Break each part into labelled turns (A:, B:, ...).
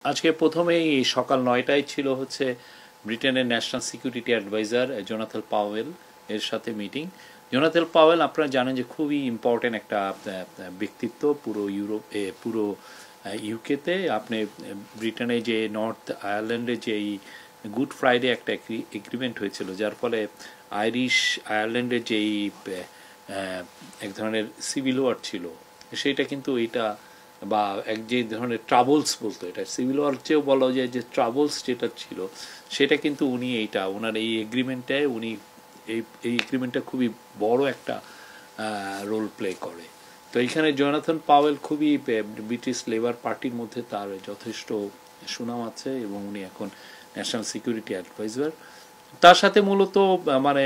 A: আজকে প্রথমেই সকাল ৯টায় ছিল হচ্ছে ব্রিটেনের national security adviser Jonathan Powell এর সাথে মিটিং। জোনাথন পাওয়েল আপনারা জানেন যে খুবই ইম্পর্টেন্ট একটা ব্যক্তিত্ব পুরো পুরো ইউকেতে। আপনি ব্রিটেনে যে নর্থ আয়ারল্যান্ডে যে এই গুড ফ্রাইডে একটা এগ্রিমেন্ট হয়েছিল, যার ফলে আইরিশ আয়ারল্যান্ডের যেই এক ধরনের সিভিল ওয়ার ছিল সেটা কিন্তু এটা বা এক যে ধরনের ট্রাবলস বলতো, এটা সিভিল ওয়ার চেয়েও বলা যায় যে ট্রাবলস যেটা ছিল সেটা কিন্তু উনি এইটা ওনার এই এগ্রিমেন্টটায় উনি এই এগ্রিমেন্টটা খুবই বড় একটা রোল প্লে করে। তো এইখানে জোনাথন পাওয়েল খুবই ব্রিটিশ লেবার পার্টির মধ্যে তার যথেষ্ট সুনাম আছে এবং উনি এখন ন্যাশনাল সিকিউরিটি অ্যাডভাইজার। তার সাথে মূলত মানে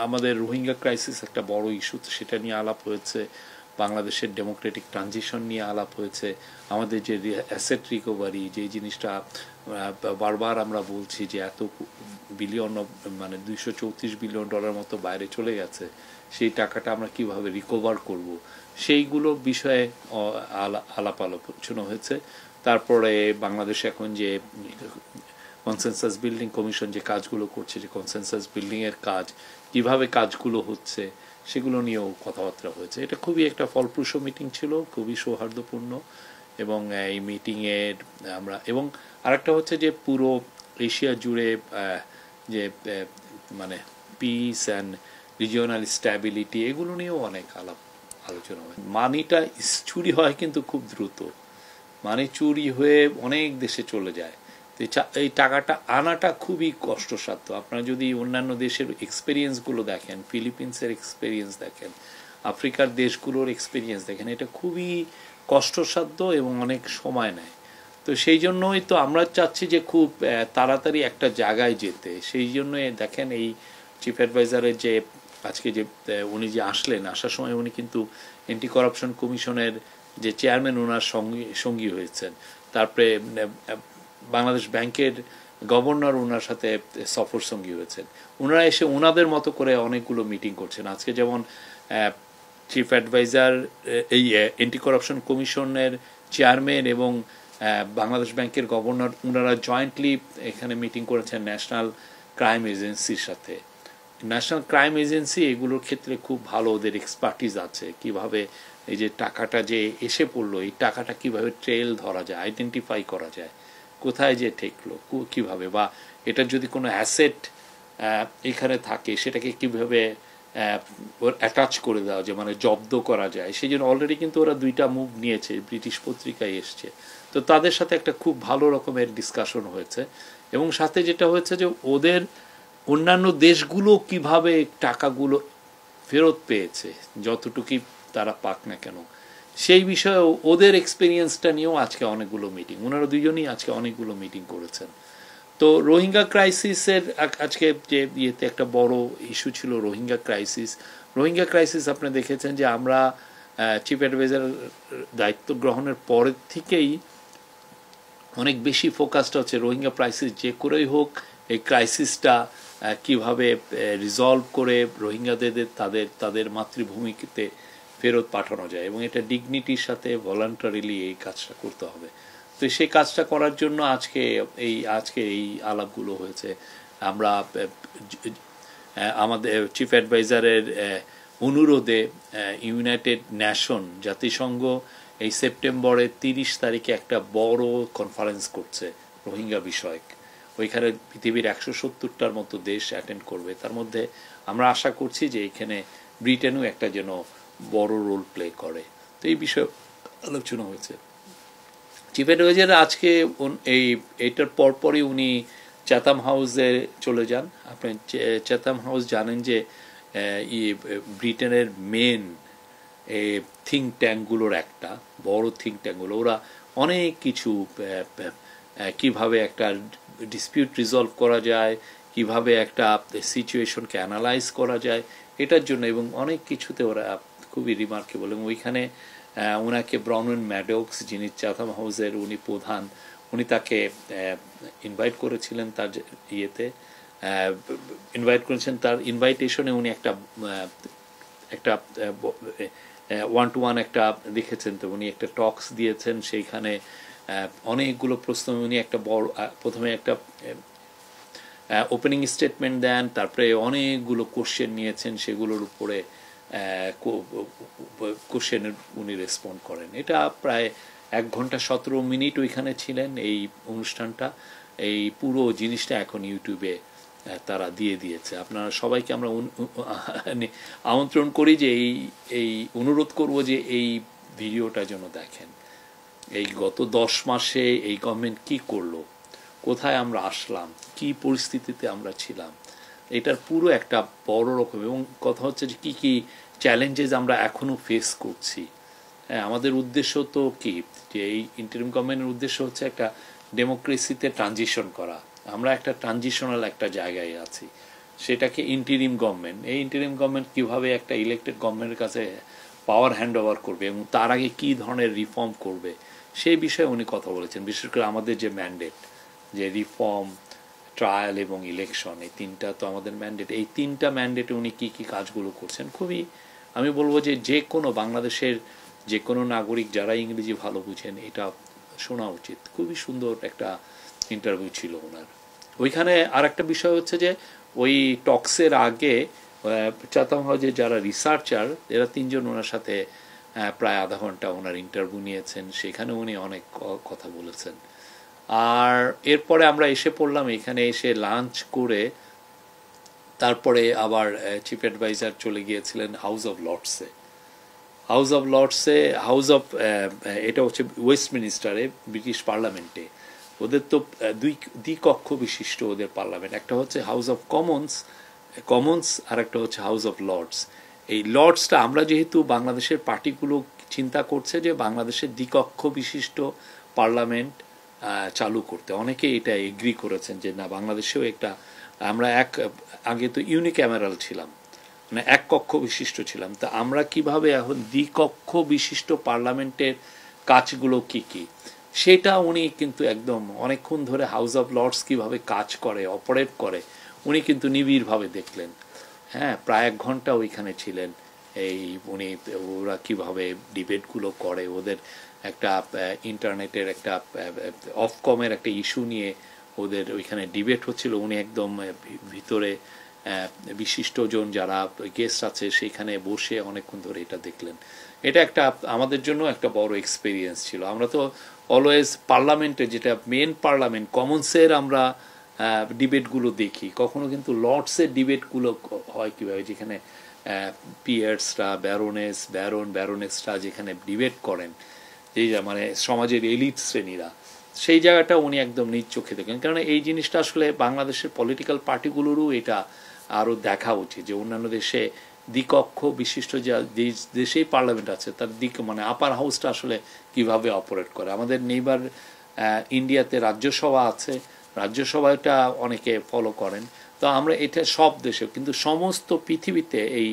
A: আমাদের রোহিঙ্গা ক্রাইসিস একটা বড় ইস্যু, সেটা নিয়ে আলাপ হয়েছে। বাংলাদেশের ডেমোক্রেটিক ট্রানজিশন নিয়ে আলাপ হয়েছে। আমাদের যে অ্যাসেট রিকভারি, যে জিনিসটা বারবার আমরা বলছি যে এত বিলিয়ন মানে $234 বিলিয়ন মতো বাইরে চলে গেছে, সেই টাকাটা আমরা কিভাবে রিকভার করব, সেইগুলো বিষয়ে আলাপ আলোচনা হয়েছে। তারপরে বাংলাদেশে এখন যে কনসেনসাস বিল্ডিং কমিশন যে কাজগুলো করছে, যে কনসেনসাস বিল্ডিংয়ের কাজ কিভাবে কাজগুলো হচ্ছে সেগুলো নিয়েও কথাবার্তা হয়েছে। এটা খুবই একটা ফলপ্রসূ মিটিং ছিল, খুবই সৌহার্দ্যপূর্ণ। এবং এই মিটিংয়ের আমরা এবং আরেকটা হচ্ছে যে পুরো এশিয়া জুড়ে যে মানে পিস অ্যান্ড রিজিওনাল স্ট্যাবিলিটি এগুলো নিয়েও অনেক আলোচনা হয়। মানিটা চুরি হয় কিন্তু খুব দ্রুত, মানি চুরি হয়ে অনেক দেশে চলে যায়। এই টাকাটা আনাটা খুবই কষ্টসাধ্য। আপনারা যদি অন্যান্য দেশের এক্সপেরিয়েন্সগুলো দেখেন, ফিলিপিন্সের এক্সপেরিয়েন্স দেখেন, আফ্রিকার দেশগুলোর এক্সপেরিয়েন্স দেখেন, এটা খুবই কষ্টসাধ্য এবং অনেক সময় নেয়। তো সেই জন্যই তো আমরা চাচ্ছি যে খুব তাড়াতাড়ি একটা জায়গায় যেতে। সেই জন্যই দেখেন এই চিফ অ্যাডভাইজারের যে আজকে যে উনি যে আসার সময় উনি কিন্তু অ্যান্টি করাপশন কমিশনের যে চেয়ারম্যান ওনার সঙ্গী হয়েছেন। তারপরে বাংলাদেশ ব্যাংকের গভর্নর ওনার সাথে সফর সঙ্গী হয়েছেন। ওনারা এসে ওনাদের মতো করে অনেকগুলো মিটিং করছেন। আজকে যেমন চিফ অ্যাডভাইজার এই অ্যান্টি করাপশন কমিশনের চেয়ারম্যান এবং বাংলাদেশ ব্যাংকের গভর্নর ওনারা জয়েন্টলি এখানে মিটিং করেছেন ন্যাশনাল ক্রাইম এজেন্সির সাথে। ন্যাশনাল ক্রাইম এজেন্সি এগুলোর ক্ষেত্রে খুব ভালো, ওদের এক্সপার্টিস আছে কিভাবে এই যে টাকাটা যে এসে পড়লো, এই টাকাটা কিভাবে ট্রেল ধরা যায়, আইডেন্টিফাই করা যায়, কোথায় যে ঠেকলো কিভাবে, বা এটার যদি কোনো অ্যাসেট এখানে থাকে সেটাকে কিভাবে অ্যাটাচ করে দেওয়া যায়, মানে জব্দ করা যায়। সেই জন্য অলরেডি কিন্তু ওরা 2টা মুভ নিয়েছে, ব্রিটিশ পত্রিকায় এসছে। তো তাদের সাথে একটা খুব ভালো রকমের ডিসকাশন হয়েছে। এবং সাথে যেটা হয়েছে যে ওদের অন্যান্য দেশগুলো কিভাবে টাকাগুলো ফেরত পেয়েছে, যতটুকুই তারা পাক না কেন, সেই বিষয়ে ওদের এক্সপিরিয়েন্সটা নিয়েও আজকে অনেকগুলো মিটিং, ওনারা দুজনই আজকে অনেকগুলো মিটিং করেছেন। তো রোহিঙ্গা ক্রাইসিসের আজকে যে ইয়েতে একটা বড় ইস্যু ছিল রোহিঙ্গা ক্রাইসিস। রোহিঙ্গা ক্রাইসিস আপনি দেখেছেন যে আমরা চিফ অ্যাডভাইজার দায়িত্ব গ্রহণের পরের থেকেই অনেক বেশি ফোকাসটা হচ্ছে রোহিঙ্গা ক্রাইসিস যে করেই হোক এই ক্রাইসিসটা কিভাবে রিজলভ করে রোহিঙ্গাদের তাদের মাতৃভূমিতে ফেরত পাঠানো যায় এবং এটা ডিগনিটির সাথে ভলান্টারিলি এই কাজটা করতে হবে। তো সেই কাজটা করার জন্য আজকে এই আলাপগুলো হয়েছে। আমরা আমাদের চিফ অ্যাডভাইজারের অনুরোধে ইউনাইটেড নেশন জাতিসংঘ এই সেপ্টেম্বরের 30 তারিখে একটা বড় কনফারেন্স করছে রোহিঙ্গা বিষয়ক। ওইখানে পৃথিবীর 170টার মতো দেশ অ্যাটেন্ড করবে। তার মধ্যে আমরা আশা করছি যে এখানে ব্রিটেনও একটা যেন বড় রোল প্লে করে। তো এই বিষয়ে আলোচনা হয়েছে। চিফ অ্যাডভাইজার আজকে এইটার পরপরই উনি চ্যাথাম হাউসে চলে যান। আপনি চ্যাথাম হাউস জানেন যে ব্রিটেনের মেন থিঙ্ক ট্যাঙ্কগুলোর একটা বড় থিঙ্ক ট্যাঙ্কগুলো, ওরা অনেক কিছু কিভাবে একটা ডিসপিউট রিজলভ করা যায়, কিভাবে একটা সিচুয়েশনকে অ্যানালাইজ করা যায়, এটার জন্য এবং অনেক কিছুতে ওরা খুবই রিমার্কেবল। এবং ওইখানে ওনাকে ব্রাউন ম্যাডক্স, যিনি চ্যাথাম হাউসের উনি প্রধান, উনি তাকে ইনভাইট করেছিলেন তার তার ইনভাইটেশনে উনি একটা 1-to-1 একটা লিখেছেন। তো উনি একটা টক্স দিয়েছেন, সেইখানে অনেকগুলো প্রশ্ন উনি একটা বড় প্রথমে একটা ওপেনিং স্টেটমেন্ট দেন, তারপরে অনেকগুলো কোশ্চেন নিয়েছেন, সেগুলোর উপরে কোশ্চেনের উনি রেসপন্ড করেন। এটা প্রায় 1 ঘন্টা 17 মিনিট ওইখানে ছিলেন এই অনুষ্ঠানটা। এই পুরো জিনিসটা এখন ইউটিউবে তারা দিয়ে দিয়েছে। আপনারা সবাইকে আমরা আমন্ত্রণ করি যে এই অনুরোধ করব যে এই ভিডিওটা যেন দেখেন। এই গত 10 মাসে এই গভর্নমেন্ট কি করলো, কোথায় আমরা আসলাম, কি পরিস্থিতিতে আমরা ছিলাম, এটার পুরো একটা বড় রকম, এবং কথা হচ্ছে যে কী কী চ্যালেঞ্জেস আমরা এখনও ফেস করছি। হ্যাঁ, আমাদের উদ্দেশ্য তো কি, যে এই ইন্টারিম গভর্নমেন্টের উদ্দেশ্য হচ্ছে একটা ডেমোক্রেসিতে ট্রানজিশন করা। আমরা একটা ট্রানজিশনাল একটা জায়গায় আছি, সেটাকে ইন্টারিম গভর্নমেন্ট, এই ইন্টারিম গভর্নমেন্ট কীভাবে একটা ইলেক্টেড গভর্নমেন্টের কাছে পাওয়ার হ্যান্ড ওভার করবে এবং তার আগে কী ধরনের রিফর্ম করবে সেই বিষয়ে উনি কথা বলেছেন। বিশেষ করে আমাদের যে ম্যান্ডেট, যে রিফর্ম, ট্রায়াল এবং ইলেকশন, এই তিনটা তো আমাদের ম্যান্ডেট। এই তিনটা ম্যান্ডেটে উনি কী কী কাজগুলো করছেন, খুবই আমি বলবো যে কোনো বাংলাদেশের যে কোনো নাগরিক যারা ইংরেজি ভালো বুঝেন এটা শোনা উচিত। খুবই সুন্দর একটা ইন্টারভিউ ছিল ওনার। ওইখানে আর একটা বিষয় হচ্ছে যে ওই টক্সের আগে চাতাম হাউজে যারা রিসার্চার, এরা 3 জন ওনার সাথে প্রায় আধা ঘন্টা ওনার ইন্টারভিউ নিয়েছেন, সেখানে উনি অনেক কথা বলেছেন। আর এরপরে আমরা এসে পড়লাম, এখানে এসে লাঞ্চ করে তারপরে আবার চিফ অ্যাডভাইজার চলে গিয়েছিলেন হাউস অফ লর্ডসে। হাউস অফ এটা হচ্ছে ওয়েস্টমিনিস্টারে, ব্রিটিশ পার্লামেন্টে। ওদের তো দ্বিকক্ষ বিশিষ্ট ওদের পার্লামেন্ট, একটা হচ্ছে হাউস অফ কমন্স আর একটা হচ্ছে হাউস অফ লর্ডস। এই লর্ডসটা আমরা যেহেতু বাংলাদেশের পার্টিগুলো চিন্তা করছে যে বাংলাদেশের দ্বিকক্ষ বিশিষ্ট পার্লামেন্ট চালু করতে, অনেকে এটা এগ্রি করেছেন যে না, বাংলাদেশেও একটা, আমরা আগে তো ইউনিক্যামেরাল ছিলাম, মানে এক কক্ষ বিশিষ্ট ছিলাম, তা আমরা কিভাবে এখন দ্বিকক্ষ বিশিষ্ট পার্লামেন্টের কাজগুলো কি কি, সেটা উনি কিন্তু একদম অনেকক্ষণ ধরে হাউস অফ লর্ডস কিভাবে কাজ করে, অপারেট করে, উনি কিন্তু নিবিড়ভাবে দেখলেন। হ্যাঁ, প্রায় 1 ঘন্টা ওইখানে ছিলেন। এই উনি ওরা কিভাবে ডিবেটগুলো করে, ওদের একটা ইন্টারনেটের একটা অফকমের একটা ইস্যু নিয়ে ওদের ওইখানে ডিবেট হচ্ছিল। উনি একদম ভিতরে বিশিষ্টজন যারা গেস্ট আছে সেইখানে বসে অনেকক্ষণ ধরে এটা দেখলেন। এটা একটা আমাদের জন্য একটা বড় এক্সপিরিয়েন্স ছিল। আমরা তো অলওয়েজ পার্লামেন্টে, যেটা মেন পার্লামেন্ট, কমন্সের আমরা ডিবেটগুলো দেখি, কখনো কিন্তু লর্ডসের ডিবেটগুলো হয় কীভাবে, যেখানে পিয়ার্সরা, ব্যারোনেসরা যেখানে ডিবেট করেন, এই মানে সমাজের এলিট শ্রেণীরা, সেই জায়গাটা উনি একদম নিজ চোখে দেখেন। কারণ এই জিনিসটা আসলে বাংলাদেশের পলিটিক্যাল পার্টিগুলোরও এটা আরও দেখা উচিত, যে অন্যান্য দেশে দ্বিকক্ষ বিশিষ্ট যা দেশেই পার্লামেন্ট আছে তার মানে আপার হাউসটা আসলে কিভাবে অপারেট করে। আমাদের নেইবার ইন্ডিয়াতে রাজ্যসভা আছে, রাজ্যসভাটা অনেকে ফলো করেন, তো আমরা এটা সব দেশে, কিন্তু সমস্ত পৃথিবীতে এই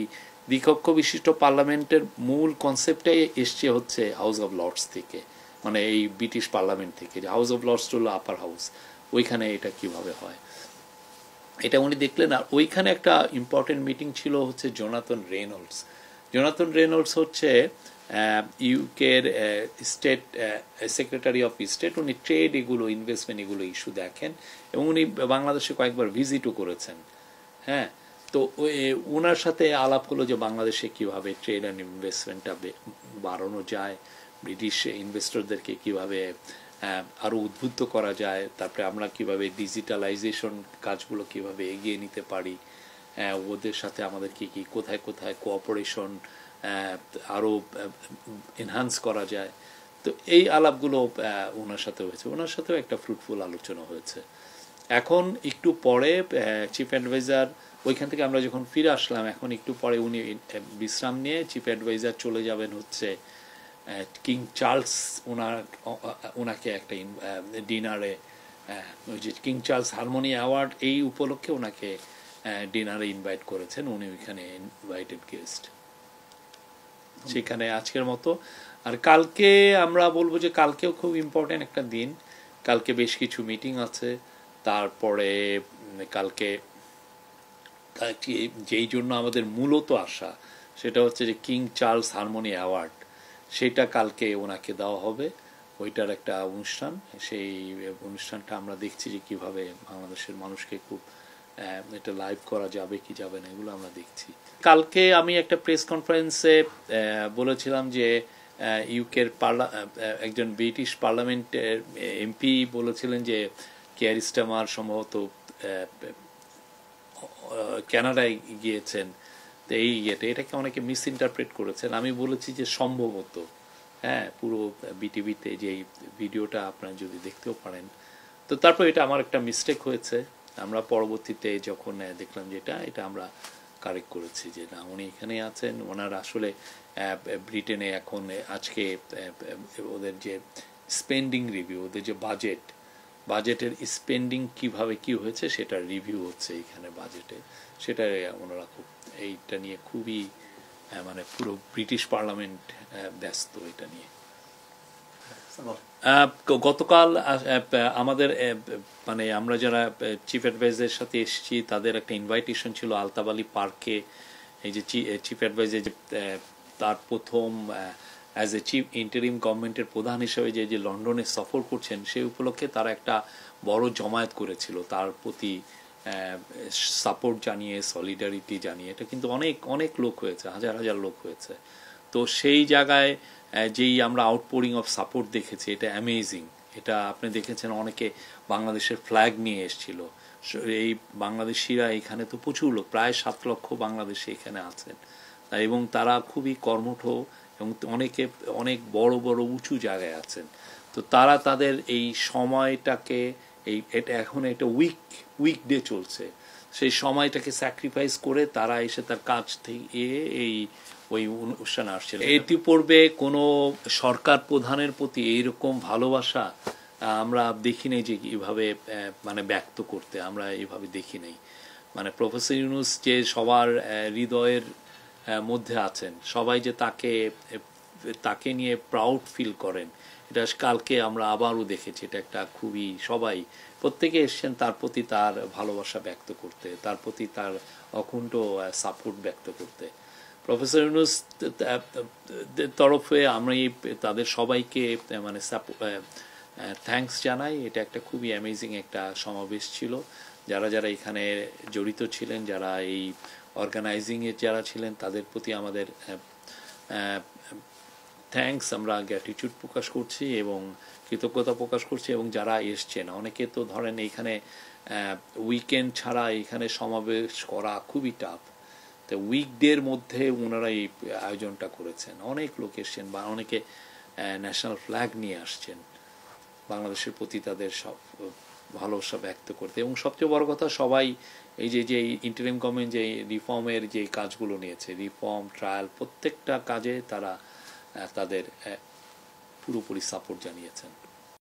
A: দ্বিকক্ষ বিশিষ্ট পার্লামেন্টের মূল কনসেপ্টটাই এসছে হচ্ছে হাউস অফ লর্ডস থেকে, মানে এই ব্রিটিশ পার্লামেন্ট থেকে, যে হাউস অফ লর্ডস হলো আপার হাউস, ওইখানে এটা কিভাবে হয় এটা উনি দেখলেন। আর ওইখানে একটা ইম্পর্টেন্ট মিটিং ছিল হচ্ছে জোনাথন রেনল্ডস হচ্ছে ইউকের স্টেট সেক্রেটারি অফ স্টেট। উনি ট্রেড এগুলো, ইনভেস্টমেন্ট এগুলো ইস্যু দেখেন, এবং উনি বাংলাদেশে কয়েকবার ভিজিটও করেছেন। হ্যাঁ, তো ওনার সাথে আলাপ হলো যে বাংলাদেশে কিভাবে ট্রেড অ্যান্ড ইনভেস্টমেন্টটা বাড়ানো যায়, ব্রিটিশ ইনভেস্টরদেরকে কিভাবে আরও উদ্বুদ্ধ করা যায়, তারপরে আমরা কিভাবে ডিজিটালাইজেশন কাজগুলো কিভাবে এগিয়ে নিতে পারি, ওদের সাথে আমাদের কি কি কোথায় কোথায় কোঅপারেশন আরও এনহান্স করা যায়। তো এই আলাপগুলো ওনার সাথে হয়েছে, ওনার সাথেও একটা ফ্রুটফুল আলোচনা হয়েছে। এখন একটু পরে চিফ অ্যাডভাইজার ওইখান থেকে আমরা যখন ফিরে আসলাম, এখন একটু পরে উনি বিশ্রাম নিয়ে চিফ অ্যাডভাইজার চলে যাবেন হচ্ছে কিং চার্লস, ওনাকে একটা ডিনারে, ওই যে কিং চার্লস হারমোনি অ্যাওয়ার্ড, এই উপলক্ষে ওনাকে ডিনারে ইনভাইট করেছেন, উনি ওইখানে ইনভাইটেড গেস্ট। সেখানে আজকের মতো। আর কালকে আমরা বলবো যে কালকেও খুব ইম্পর্টেন্ট একটা দিন, কালকে বেশ কিছু মিটিং আছে। তারপরে কালকে যেই জন্য আমাদের মূলত আসা, সেটা হচ্ছে যে কিং চার্লস হারমোনি অ্যাওয়ার্ড, সেটা কালকে ওনাকে দেওয়া হবে। ওইটার একটা অনুষ্ঠান, সেই অনুষ্ঠানটা আমরা দেখছি যে কিভাবে বাংলাদেশের মানুষকে খুব এটা লাইভ করা যাবে কি যাবে না এগুলো আমরা দেখছি। কালকে আমি একটা প্রেস কনফারেন্সে বলেছিলাম যে ইউকের একজন ব্রিটিশ পার্লামেন্টের এমপি বলেছিলেন যে কেয়ার স্টারমার সম্ভবত কানাডায় গিয়েছেন, তো এই এটাকে অনেকে মিস ইন্টারপ্রেট করেছেন। আমি বলেছি যে সম্ভবত, হ্যাঁ, পুরো বিটিভিতে যে ভিডিওটা আপনারা যদি দেখতেও পারেন। তো তারপর এটা আমার একটা মিস্টেক হয়েছে, আমরা পরবর্তীতে যখন দেখলাম যে এটা আমরা কারেক্ট করেছি যে না, উনি এখানে আছেন, ওনার আসলে ব্রিটেনে এখন আজকে ওদের যে স্পেন্ডিং রিভিউ, ওদের যে বাজেটের স্পেন্ডিং কিভাবে কি হয়েছে সেটার রিভিউ হচ্ছে এখানে বাজেটে, সেটা ওনারা খুব এইটা নিয়ে খুবই মানে পুরো ব্রিটিশ পার্লামেন্ট ব্যস্ত এটা নিয়ে। গতকাল আমাদের মানে আমরা যারা চিফ অ্যাডভাইজারের সাথে এসেছি তাদের একটা ইনভাইটেশন ছিল আলতাবালি পার্কে। এই যে চিফ অ্যাডভাইজার যে তার প্রথম অ্যাজ এ চিফ ইন্টারিম গভর্নমেন্টের প্রধান হিসেবে যে লন্ডনে সফর করছেন, সেই উপলক্ষে তারা একটা বড় জমায়েত করেছিল তার প্রতি সাপোর্ট জানিয়ে, সলিডারিটি জানিয়ে। এটা কিন্তু অনেক অনেক লোক হয়েছে, হাজার হাজার লোক হয়েছে। তো সেই জায়গায় যেই আমরা আউটপোরিং অফ সাপোর্ট দেখেছি, এটা অ্যামেজিং। এটা আপনি দেখেছেন অনেকে বাংলাদেশের ফ্ল্যাগ নিয়ে এসেছিল। এই বাংলাদেশিরা এখানে তো প্রচুর লোক, প্রায় 7 লক্ষ বাংলাদেশি এখানে আছেন, এবং তারা খুবই কর্মঠ এবং অনেকে অনেক বড় বড় উঁচু জায়গায় আছেন। তো তারা তাদের এই সময়টাকে এটা এখন একটা উইকডে চলছে, সেই সময়টাকে স্যাক্রিফাইস করে তারা এসে তার কাজ থেকে ওই অনুষ্ঠানে আসছিল। ইতিপূর্বে কোনো সরকার প্রধানের প্রতি এইরকম ভালোবাসা আমরা দেখি নাই যে এইভাবে মানে ব্যক্ত করতে, আমরা এইভাবে দেখি নাই। মানে প্রফেসর ইউনূস যে সবার হৃদয়ের মধ্যে আছেন, সবাই যে তাকে নিয়ে প্রাউড ফিল করেন, এটা কালকে আমরা আবারও দেখেছি। এটা একটা খুবই, সবাই প্রত্যেকে এসছেন তার প্রতি তার ভালোবাসা ব্যক্ত করতে, তার প্রতি তার অকুণ্ঠ সাপোর্ট ব্যক্ত করতে। প্রফেসর ইউনূস তরফে আমরা তাদের সবাইকে মানে থ্যাঙ্কস জানাই। এটা একটা খুবই অ্যামেজিং একটা সমাবেশ ছিল। যারা যারা এখানে জড়িত ছিলেন, যারা এই অর্গানাইজিংয়ে যারা ছিলেন, তাদের প্রতি আমাদের থ্যাঙ্কস, আমরা গ্র্যাটিটিউড প্রকাশ করছি এবং কৃতজ্ঞতা প্রকাশ করছি। এবং যারা এসছেন, অনেকে তো ধরেন এইখানে উইকেন্ড ছাড়া এখানে সমাবেশ করা খুবই টাফ, তো উইকডের মধ্যে ওনারা এই আয়োজনটা করেছেন। অনেক লোক এসছেন বা অনেকে ন্যাশনাল ফ্ল্যাগ নিয়ে আসছেন বাংলাদেশের প্রতি তাদের সব ভালোবাসা ব্যক্ত করতে। এবং সবচেয়ে বড় কথা, সবাই এই যে ইন্টারিম গভর্নমেন্ট যে রিফর্মের যে কাজগুলো নিয়েছে, রিফর্ম ট্রায়াল, প্রত্যেকটা কাজে তারা তাদের পুরোপুরি সাপোর্ট জানিয়েছেন।